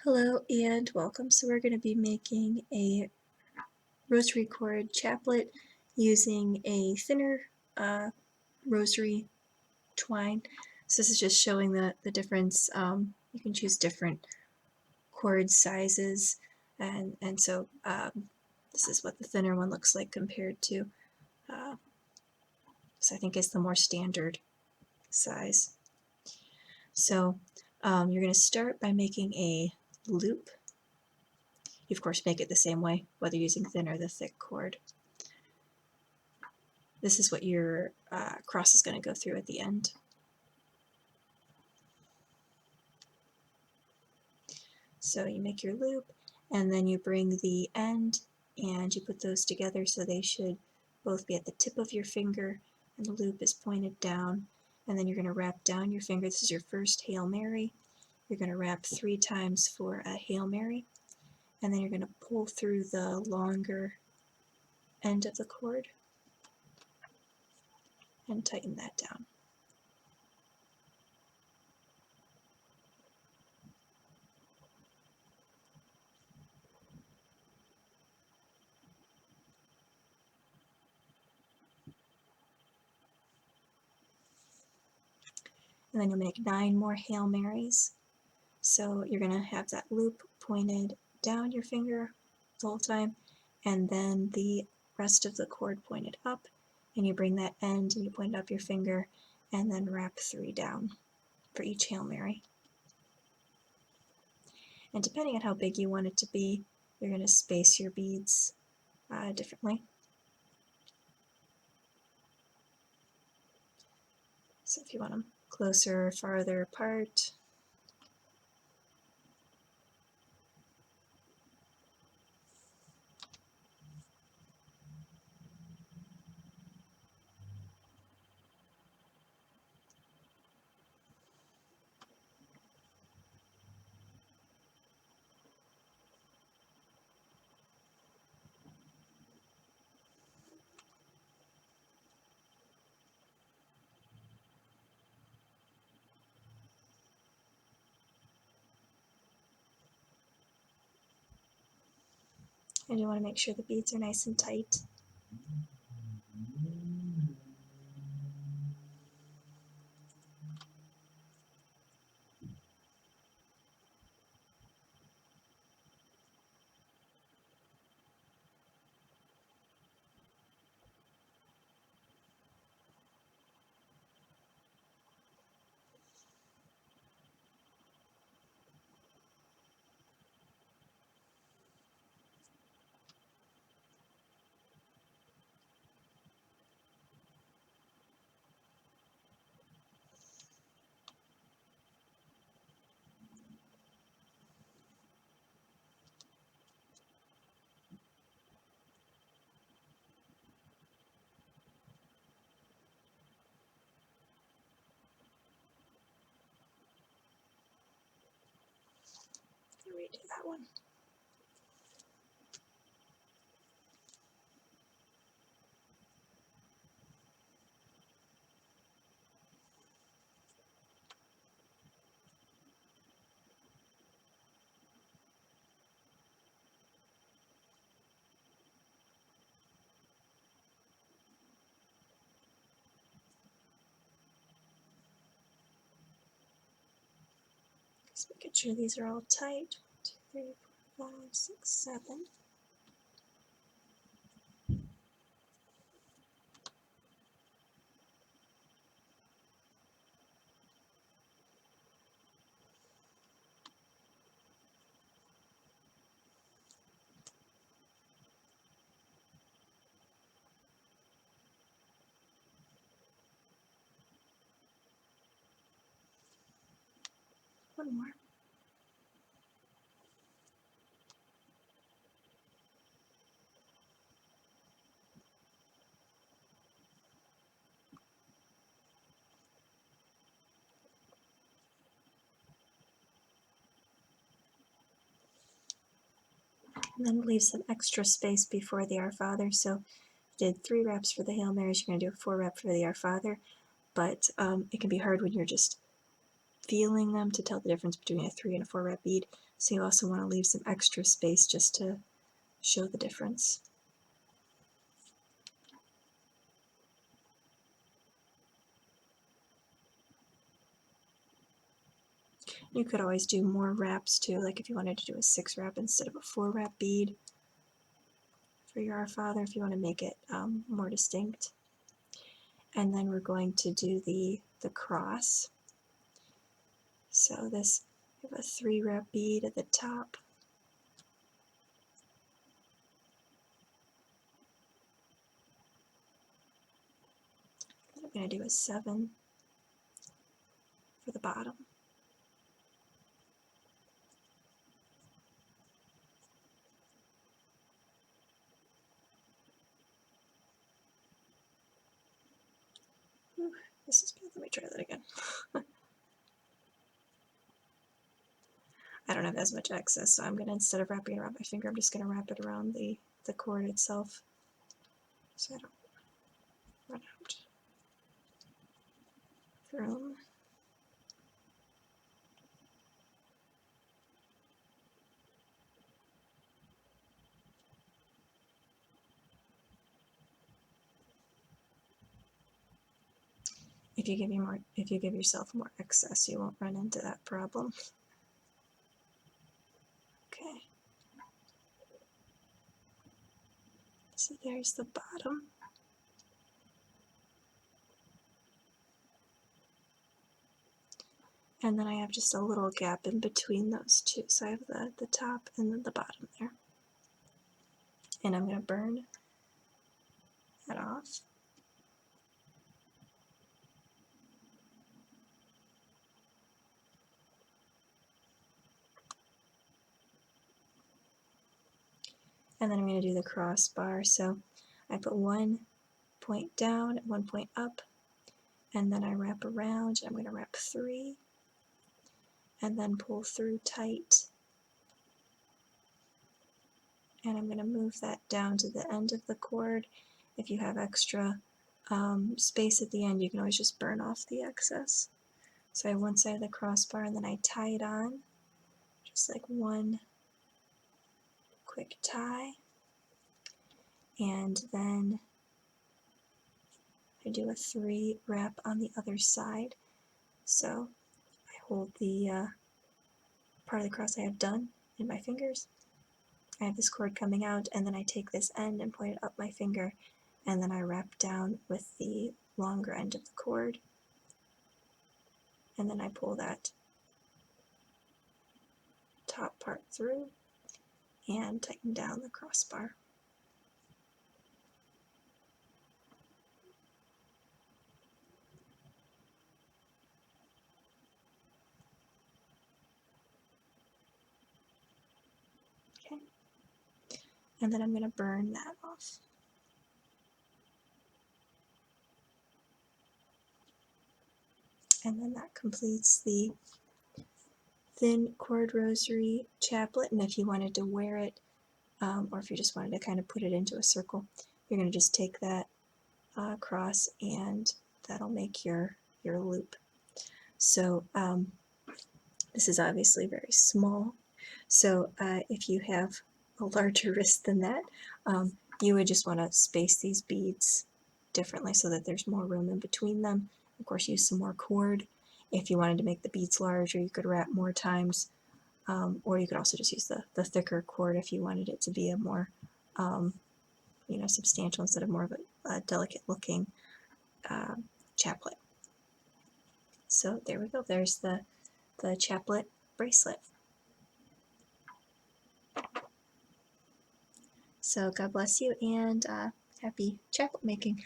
Hello and welcome. So we're going to be making a rosary cord chaplet using a thinner rosary twine. So this is just showing the difference. You can choose different cord sizes, and so this is what the thinner one looks like compared to this I think is the more standard size. So you're going to start by making a loop. You of course make it the same way, whether using thin or the thick cord. This is what your cross is going to go through at the end. So you make your loop, and then you bring the end and you put those together so they should both be at the tip of your finger, and the loop is pointed down. And then you're going to wrap down your finger. This is your first Hail Mary. You're going to wrap 3 times for a Hail Mary, and then you're going to pull through the longer end of the cord and tighten that down. And then you'll make 9 more Hail Marys. So you're going to have that loop pointed down your finger the whole time, and then the rest of the cord pointed up, and you bring that end and you point up your finger, and then wrap 3 down for each Hail Mary. And depending on how big you want it to be, you're going to space your beads differently. So if you want them closer or farther apart, and you want to make sure the beads are nice and tight. Redo that one. Just making sure these are all tight. 1, 2, 3, 4, 5, 6, 7. One more. And then leave some extra space before the Our Father. So you did 3 wraps for the Hail Marys, you're going to do a 4 wrap for the Our Father, but it can be hard when you're just feeling them to tell the difference between a 3 and a 4 rep bead. So you also want to leave some extra space just to show the difference. You could always do more wraps too, like if you wanted to do a 6 wrap instead of a 4 wrap bead for your Our Father, if you want to make it more distinct. And then we're going to do the cross. So this, we have a 3 wrap bead at the top. I'm going to do a 7 for the bottom. Ooh, this is good. Let me try that again. I don't have as much excess, so I'm going to, instead of wrapping it around my finger, I'm just going to wrap it around the cord itself so I don't run out of room. If you give yourself more excess, you won't run into that problem. Okay. So there's the bottom. And then I have just a little gap in between those two. So I have the top and then the bottom there. And I'm going to burn that off. And then I'm going to do the crossbar. So I put 1 point down, 1 point up, and then I wrap around. I'm going to wrap 3, and then pull through tight. And I'm going to move that down to the end of the cord. If you have extra space at the end, you can always just burn off the excess. So I have one side of the crossbar, and then I tie it on, just like one quick tie. And then I do a 3 wrap on the other side. So I hold the part of the cross I have done in my fingers. I have this cord coming out, and then I take this end and point it up my finger, and then I wrap down with the longer end of the cord, and then I pull that top part through and tighten down the crossbar. Okay, and then I'm going to burn that off. And then that completes the thin cord rosary chaplet. And if you wanted to wear it, or if you just wanted to kind of put it into a circle, you're going to just take that cross, and that'll make your loop. So this is obviously very small. So if you have a larger wrist than that, you would just want to space these beads differently so that there's more room in between them. Of course, use some more cord. If you wanted to make the beads larger, you could wrap more times, or you could also just use the thicker cord if you wanted it to be a more substantial instead of more of a delicate looking chaplet. So there we go. There's the chaplet bracelet. So God bless you, and happy chaplet making.